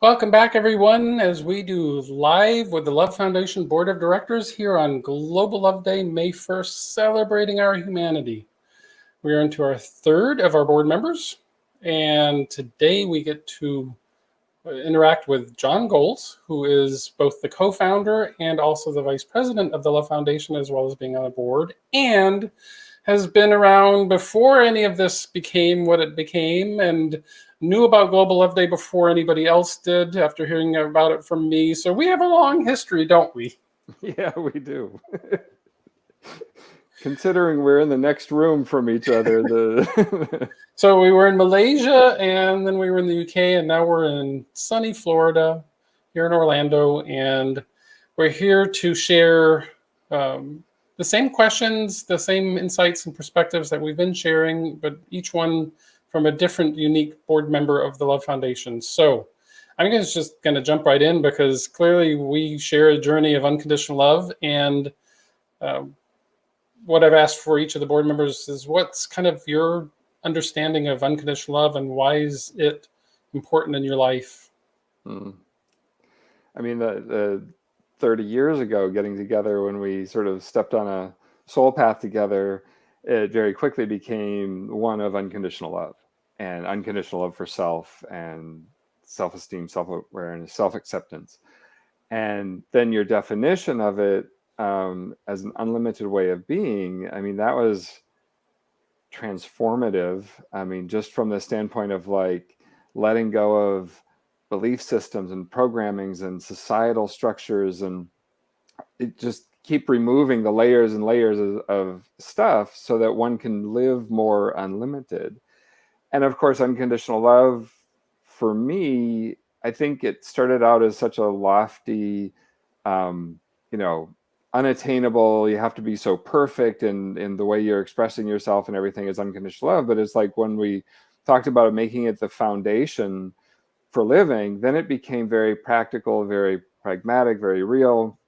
Welcome back, everyone, as we do live with the Love Foundation Board of Directors here on Global Love Day, May 1st, celebrating our humanity. We are into our third of our board members, and today we get to interact with John Goals, who is both the co-founder and also the vice president of the Love Foundation, as well as being on the board, and has been around before any of this became what it became, and knew about Global Love Day before anybody else did after hearing about it from me. So we have a long history, don't we? Yeah, we do. Considering we're in the next room from each other, So we were in Malaysia, and then we were in the UK, and now we're in sunny Florida, here in Orlando, and we're here to share the same questions, the same insights and perspectives that we've been sharing, but each one from a different, unique board member of the Love Foundation. So I'm just going to jump right in because clearly we share a journey of unconditional love, and what I've asked for each of the board members is what's kind of your understanding of unconditional love and why is it important in your life? I mean, the 30 years ago, getting together when we sort of stepped on a soul path together, it very quickly became one of unconditional love and unconditional love for self and self-esteem, self-awareness, self-acceptance. And then your definition of it as an unlimited way of being, I mean, that was transformative. I mean, just from the standpoint of like letting go of belief systems and programmings and societal structures, and it just keep removing the layers and layers of stuff so that one can live more unlimited. And of course, unconditional love for me, I think it started out as such a lofty, you know, unattainable, you have to be so perfect in the way you're expressing yourself and everything is unconditional love. But it's like when we talked about it, making it the foundation for living, then it became very practical, very pragmatic, very real.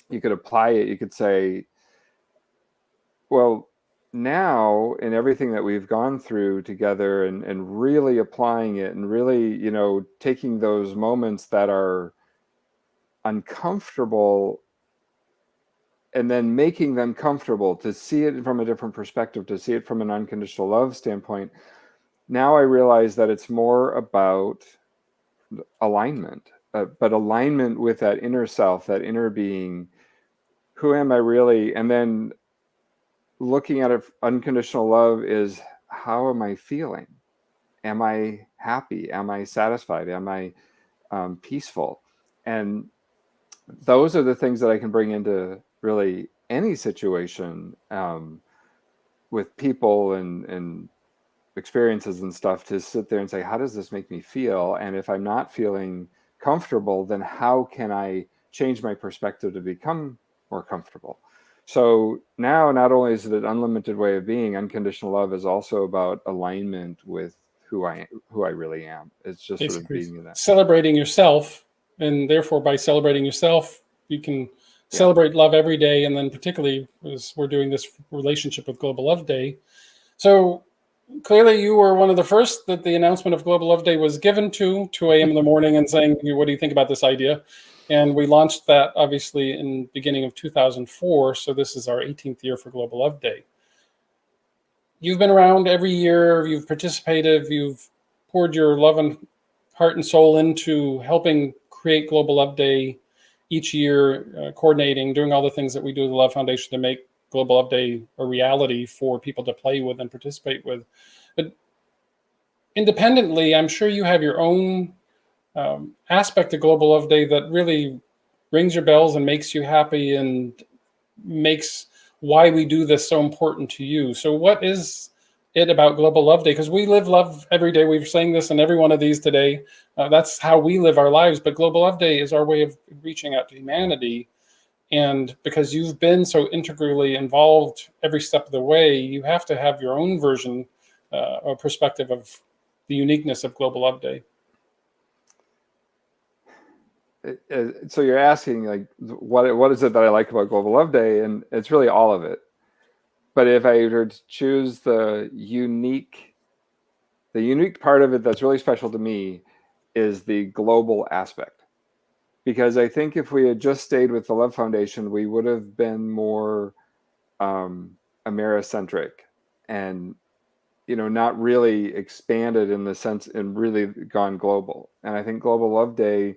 You could apply it. You could say, well, now in everything that we've gone through together and really applying it and really, you know, taking those moments that are uncomfortable and then making them comfortable, to see it from a different perspective, to see it from an unconditional love standpoint. Now I realize that it's more about alignment, but alignment with that inner self, that inner being. Who am I really? And then looking at it, unconditional love is, how am I feeling? Am I happy? Am I satisfied? Am I peaceful? And those are the things that I can bring into really any situation with people and experiences and stuff, to sit there and say, how does this make me feel? And if I'm not feeling comfortable, then how can I change my perspective to become more comfortable? So now, not only is it an unlimited way of being, unconditional love is also about alignment with who I really am. It's just sort of Basically, being in that. celebrating yourself, and therefore by celebrating yourself, you can celebrate love every day, and then particularly as we're doing this relationship with Global Love Day. So clearly you were one of the first that the announcement of Global Love Day was given to 2 a.m. in the morning and saying, what do you think about this idea? And we launched that obviously in the beginning of 2004. So this is our 18th year for Global Love Day. You've been around every year, you've participated, you've poured your love and heart and soul into helping create Global Love Day each year, coordinating, doing all the things that we do at the Love Foundation to make Global Love Day a reality for people to play with and participate with. But independently, I'm sure you have your own aspect of Global Love Day that really rings your bells and makes you happy and makes why we do this so important to you. So what is it about Global Love Day? Because we live love every day. We've saying this in every one of these today. That's how we live our lives. But Global Love Day is our way of reaching out to humanity. And because you've been so integrally involved every step of the way, you have to have your own version or perspective of the uniqueness of Global Love Day. So you're asking, like, what is it that I like about Global Love Day? And it's really all of it. But if I were to choose the unique part of it that's really special to me, is the global aspect. Because I think if we had just stayed with the Love Foundation, we would have been more Americentric and, not really expanded in the sense and really gone global. And I think Global Love Day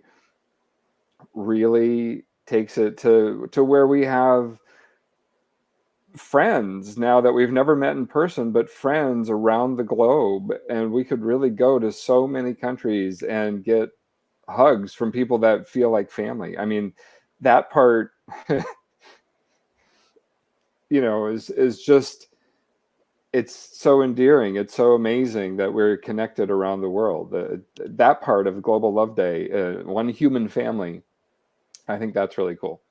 really takes it to where we have friends now that we've never met in person, but friends around the globe. And we could really go to so many countries and get hugs from people that feel like family. I mean, that part, is just, it's so endearing. It's so amazing that we're connected around the world. That part of Global Love Day, one human family, I think that's really cool.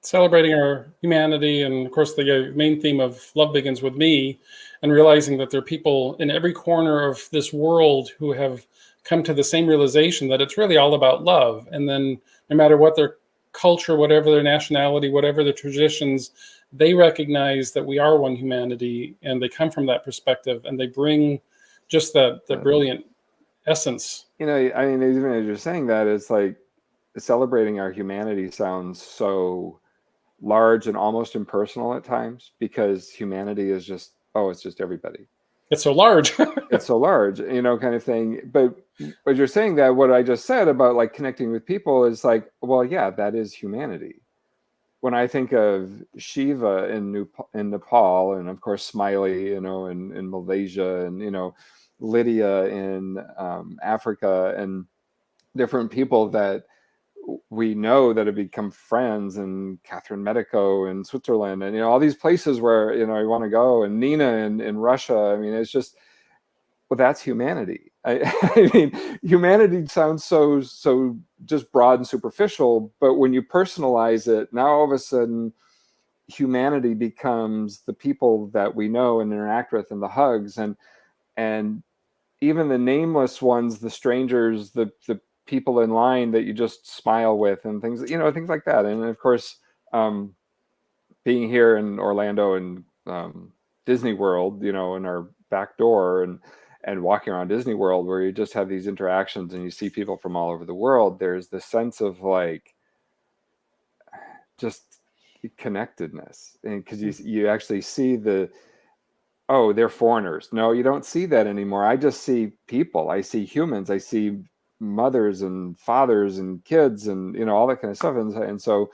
Celebrating our humanity, and of course the main theme of Love Begins With Me, and realizing that there are people in every corner of this world who have come to the same realization that it's really all about love. And then no matter what their culture, whatever their nationality, whatever their traditions, they recognize that we are one humanity, and they come from that perspective, and they bring just that brilliant essence. I mean, even as you're saying that, it's like celebrating our humanity sounds so large and almost impersonal at times, because humanity is just, it's just everybody. It's so large. It's so large, kind of thing. But you're saying that what I just said about like connecting with people is like, well, yeah, that is humanity. When I think of Shiva in Nepal, and of course Smiley, in Malaysia, and Lydia in Africa, and different people that we know that have become friends, and Catherine Medico in Switzerland, and all these places where I want to go, and Nina in Russia. I mean, it's just, well, that's humanity. I mean, humanity sounds so just broad and superficial, but when you personalize it, now all of a sudden humanity becomes the people that we know and interact with, and the hugs, and even the nameless ones, the strangers, the people in line that you just smile with, and things like that. And of course, being here in Orlando and Disney World, in our back door, and walking around Disney World, where you just have these interactions and you see people from all over the world, there's this sense of like just connectedness. And because you actually see they're foreigners. No, you don't see that anymore. I just see people. I see humans. I see mothers and fathers and kids, and all that kind of stuff. And so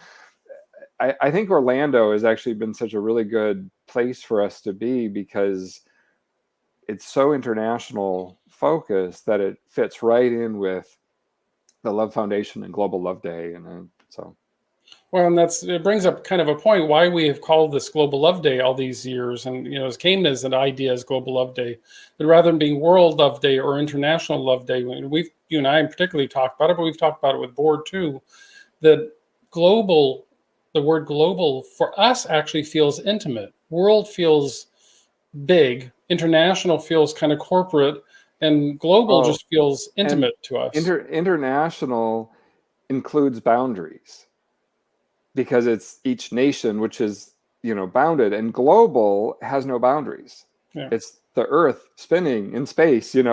I think Orlando has actually been such a really good place for us to be, because it's so international focused that it fits right in with the Love Foundation and Global Love Day. And so. Well, and it brings up kind of a point why we have called this Global Love Day all these years. And, it came as an idea as Global Love Day, but rather than being World Love Day or International Love Day, you and I particularly talked about it, but we've talked about it with board too, that the word global for us actually feels intimate. World feels big, international feels kind of corporate, and global just feels intimate to us. International includes boundaries, because it's each nation, which is bounded, and global has no boundaries. Yeah. It's the Earth spinning in space, and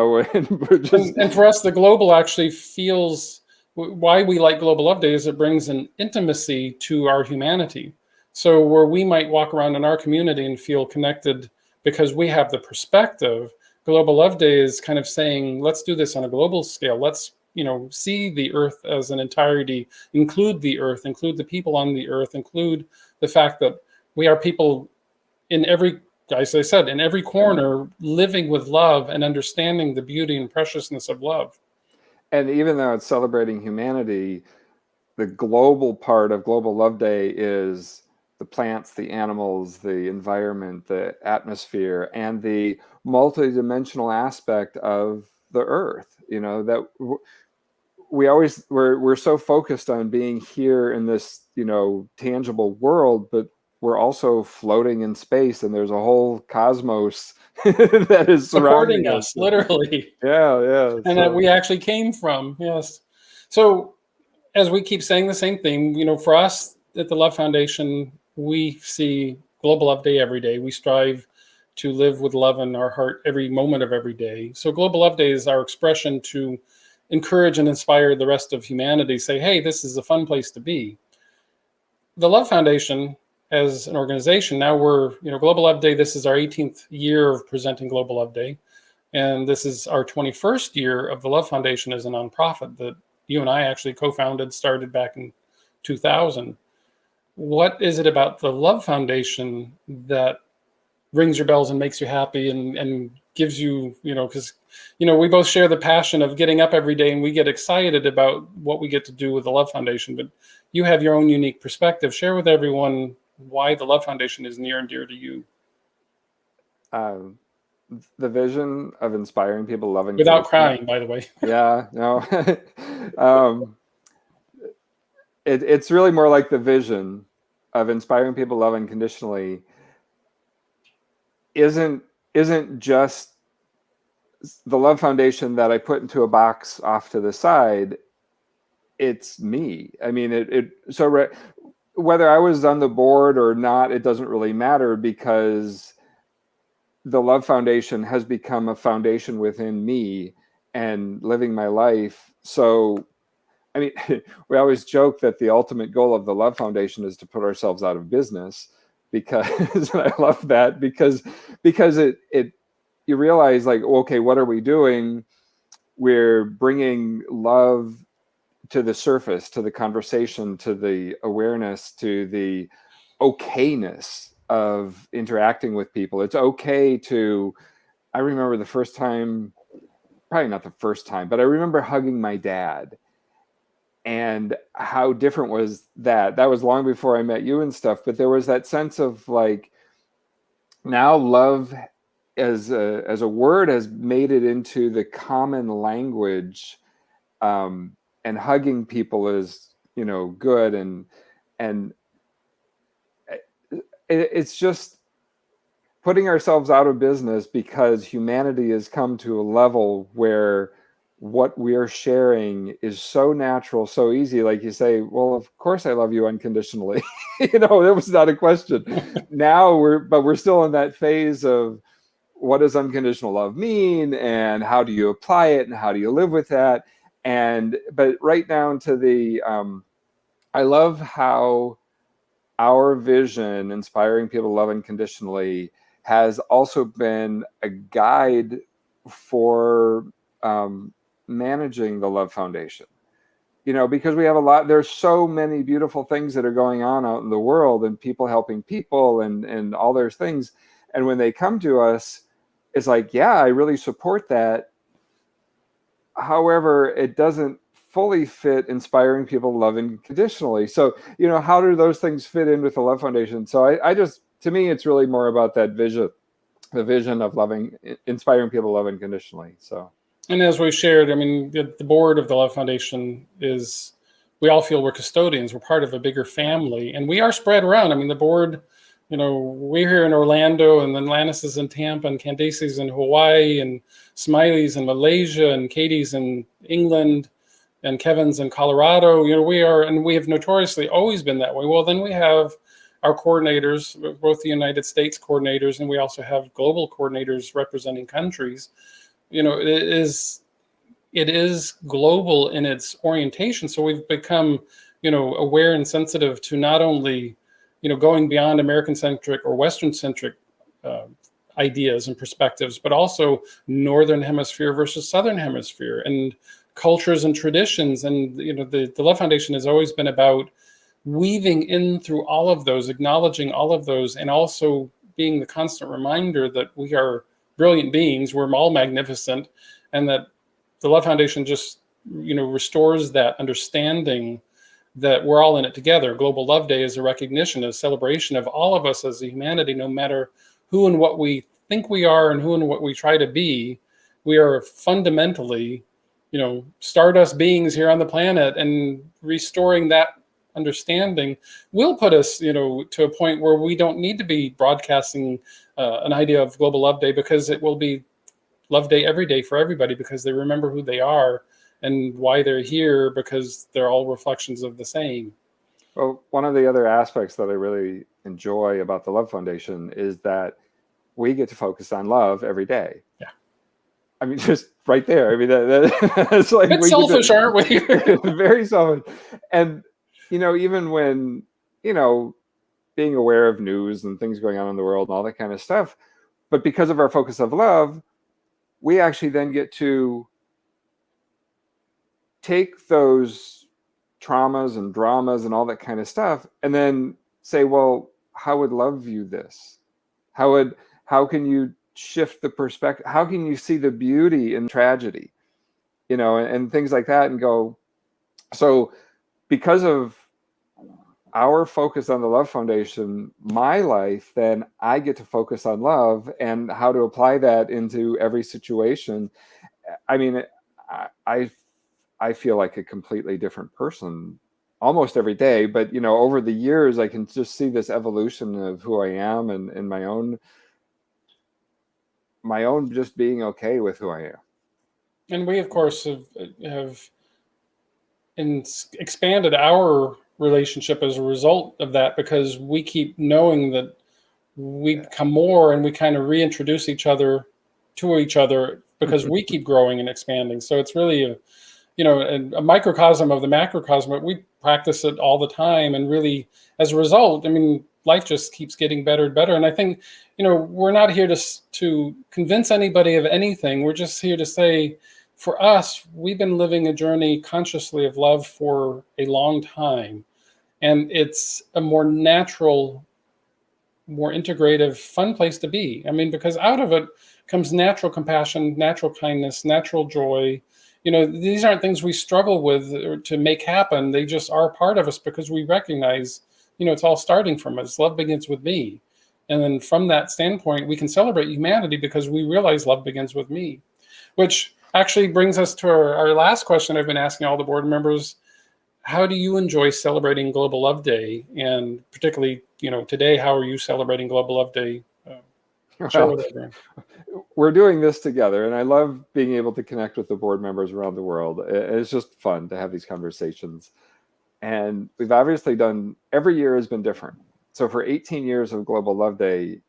for us, the global actually feels, why we like Global Love Day is it brings an intimacy to our humanity. So where we might walk around in our community and feel connected because we have the perspective, Global Love Day is kind of saying, let's do this on a global scale. Let's see the Earth as an entirety, include the Earth, include the people on the Earth, include the fact that we are people in every, as I said, in every corner, living with love and understanding the beauty and preciousness of love. And even though it's celebrating humanity, the global part of Global Love Day is the plants, the animals, the environment, the atmosphere, and the multidimensional aspect of the Earth. That we're so focused on being here in this tangible world, but we're also floating in space, and there's a whole cosmos that is supporting us, literally. Yeah. And that we actually came from. Yes. So as we keep saying the same thing, for us at the Love Foundation, we see Global Love Day every day. We strive to live with love in our heart every moment of every day. So Global Love Day is our expression to encourage and inspire the rest of humanity, say, hey, this is a fun place to be. The Love Foundation, as an organization, now we're, Global Love Day, this is our 18th year of presenting Global Love Day. And this is our 21st year of the Love Foundation as a nonprofit that you and I actually co-founded, started back in 2000. What is it about the Love Foundation that rings your bells and makes you happy and gives you, because, we both share the passion of getting up every day and we get excited about what we get to do with the Love Foundation, but you have your own unique perspective. Share with everyone why the Love Foundation is near and dear to you. The vision of inspiring people loving without crying, by the way. Yeah, no. It's really more like the vision of inspiring people love unconditionally isn't just the Love Foundation that I put into a box off to the side. It's me. I mean, whether I was on the board or not, it doesn't really matter, because the Love Foundation has become a foundation within me and living my life. So, I mean, we always joke that the ultimate goal of the Love Foundation is to put ourselves out of business, because I love that, because it you realize, like, okay, what are we doing? We're bringing love to the surface, to the conversation, to the awareness, to the okayness of interacting with people. It's okay to, I remember the first time, probably not the first time, but I remember hugging my dad. And how different was that? That was long before I met you and stuff, but there was that sense of, like, now love as a word has made it into the common language, and hugging people is, good, and it's just putting ourselves out of business, because humanity has come to a level where what we're sharing is so natural, so easy. Like you say, well, of course I love you unconditionally. It was not a question. Now we're still in that phase of, what does unconditional love mean, and how do you apply it, and how do you live with that? But right down to the, I love how our vision, inspiring people to love unconditionally, has also been a guide for managing the Love Foundation. Because we have there's so many beautiful things that are going on out in the world, and people helping people, and all those things. And when they come to us, it's like, yeah, I really support that. However, it doesn't fully fit inspiring people to love unconditionally. So, how do those things fit in with the Love Foundation? So I just, to me, it's really more about that vision, the vision of inspiring people to love unconditionally. So. And as we shared, I mean, the board of the Love Foundation is, we all feel we're custodians. We're part of a bigger family, and we are spread around. I mean, the board, we're here in Orlando, and then Lannis is in Tampa, and Candace's in Hawaii, and Smiley's in Malaysia, and Katie's in England, and Kevin's in Colorado. We have notoriously always been that way. Well, then we have our coordinators, both the United States coordinators, and we also have global coordinators representing countries. It is global in its orientation. So we've become, aware and sensitive to not only, going beyond American-centric or Western-centric ideas and perspectives, but also Northern Hemisphere versus Southern Hemisphere, and cultures and traditions. And, the Love Foundation has always been about weaving in through all of those, acknowledging all of those, and also being the constant reminder that we are brilliant beings, we're all magnificent, and that the Love Foundation just, restores that understanding that we're all in it together. Global Love Day is a recognition, a celebration of all of us as a humanity, no matter who and what we think we are and who and what we try to be. We are fundamentally, stardust beings here on the planet, and restoring that understanding will put us, to a point where we don't need to be broadcasting an idea of Global Love Day, because it will be Love Day every day for everybody, because they remember who they are and why they're here, because they're all reflections of the same. Well, one of the other aspects that I really enjoy about the Love Foundation is that we get to focus on love every day. Yeah. I mean, just right there. I mean, that's like Bit we could selfish, aren't we? very selfish. And, even when, being aware of news and things going on in the world and all that kind of stuff, but because of our focus of love, we actually then get to take those traumas and dramas and all that kind of stuff and then say, well, how would love view this? How can you shift the perspective? How can you see the beauty in tragedy? And things like that, and go, so because of our focus on the Love Foundation, my life, then I get to focus on love and how to apply that into every situation. I mean, I feel like a completely different person almost every day, but over the years, I can just see this evolution of who I am, and my own just being okay with who I am. And we, of course, have expanded our relationship as a result of that, because we keep knowing that we become more, and we kind of reintroduce each other to each other because we keep growing and expanding. So it's really a microcosm of the macrocosm, but we practice it all the time. And really, as a result, I mean, life just keeps getting better and better. And I think, we're not here to convince anybody of anything. We're just here to say, for us, we've been living a journey consciously of love for a long time. And it's a more natural, more integrative, fun place to be. I mean, because out of it comes natural compassion, natural kindness, natural joy. These aren't things we struggle with or to make happen. They just are part of us because we recognize, it's all starting from us. Love begins with me. And then from that standpoint, we can celebrate humanity because we realize love begins with me, which actually brings us to our last question I've been asking all the board members. How do you enjoy celebrating Global Love Day? And particularly, today, how are you celebrating Global Love Day? Share with everyone. We're doing this together, and I love being able to connect with the board members around the world. It's just fun to have these conversations. And we've obviously done, every year has been different. So for 18 years of Global Love Day,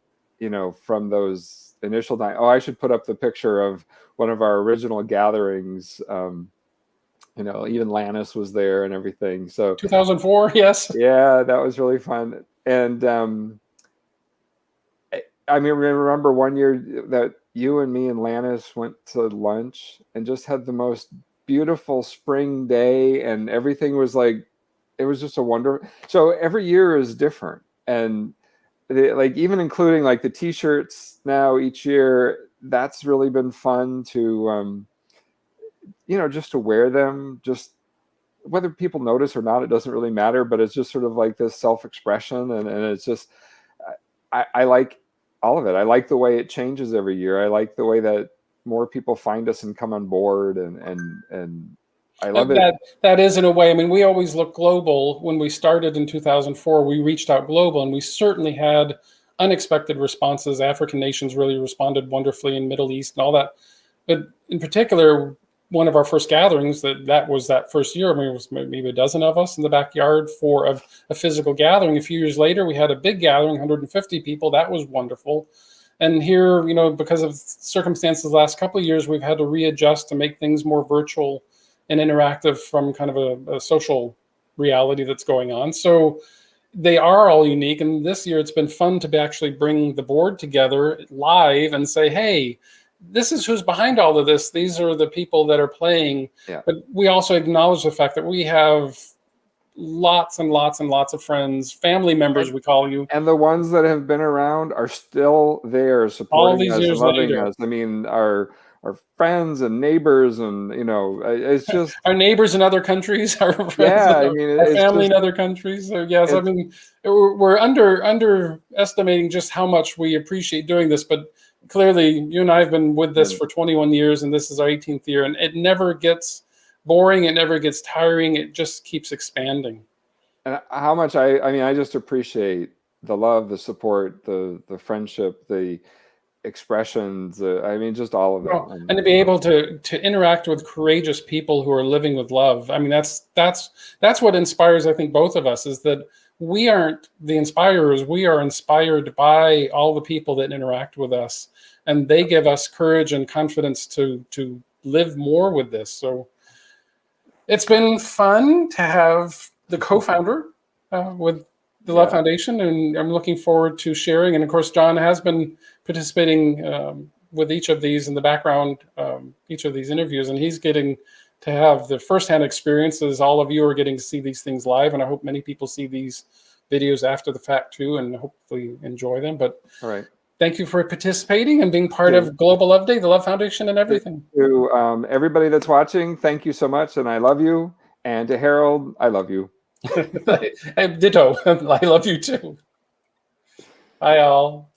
from those initial I should put up the picture of one of our original gatherings. Even Lannis was there and everything. So 2004, yes. Yeah, that was really fun. And I mean, remember one year that you and me and Lannis went to lunch and just had the most beautiful spring day, and everything was like, it was just a wonder. So every year is different. And like, even including like the t-shirts now each year, that's really been fun to, just to wear them, just whether people notice or not, it doesn't really matter, but it's just sort of like this self-expression. And it's just, I like all of it. I like the way it changes every year. I like the way that more people find us and come on board, and I love it. That is, in a way, I mean, we always look global. When we started in 2004, we reached out global, and we certainly had unexpected responses. African nations really responded wonderfully, in Middle East and all that. But in particular, one of our first gatherings that was that first year, I mean, it was maybe a dozen of us in the backyard for a physical gathering. A few years later, we had a big gathering, 150 people. That was wonderful. And here, because of circumstances the last couple of years, we've had to readjust to make things more virtual and interactive from kind of a social reality that's going on. So they are all unique. And this year, it's been fun to actually bring the board together live and say, hey, this is who's behind all of this. These are the people that are playing. Yeah. But we also acknowledge the fact that we have lots and lots and lots of friends, family members, we call you. And the ones that have been around are still there supporting us and loving us. I mean, our friends and neighbors, and it's just our neighbors in other countries, our friends, I mean, our family in other countries. So yes, I mean, we're underestimating just how much we appreciate doing this. But clearly, you and I have been with this for 21 years, and this is our 18th year, and it never gets boring. It never gets tiring. It just keeps expanding. And how much I just appreciate the love, the support, the friendship, the expressions. I mean, just all of it. And to be able to interact with courageous people who are living with love. I mean, that's what inspires, I think, both of us, is that we aren't the inspirers. We are inspired by all the people that interact with us, and they give us courage and confidence to live more with this. So it's been fun to have the co-founder with the Love Foundation, and I'm looking forward to sharing. And of course, John has been participating with each of these in the background, each of these interviews, and he's getting to have the firsthand experiences. All of you are getting to see these things live, and I hope many people see these videos after the fact too, and hopefully enjoy them. But All right. thank you for participating and being part of Global Love Day, the Love Foundation, and everything. To everybody that's watching, thank you so much, and I love you. And to Harold, I love you. Ditto. I love you too. Bye, all.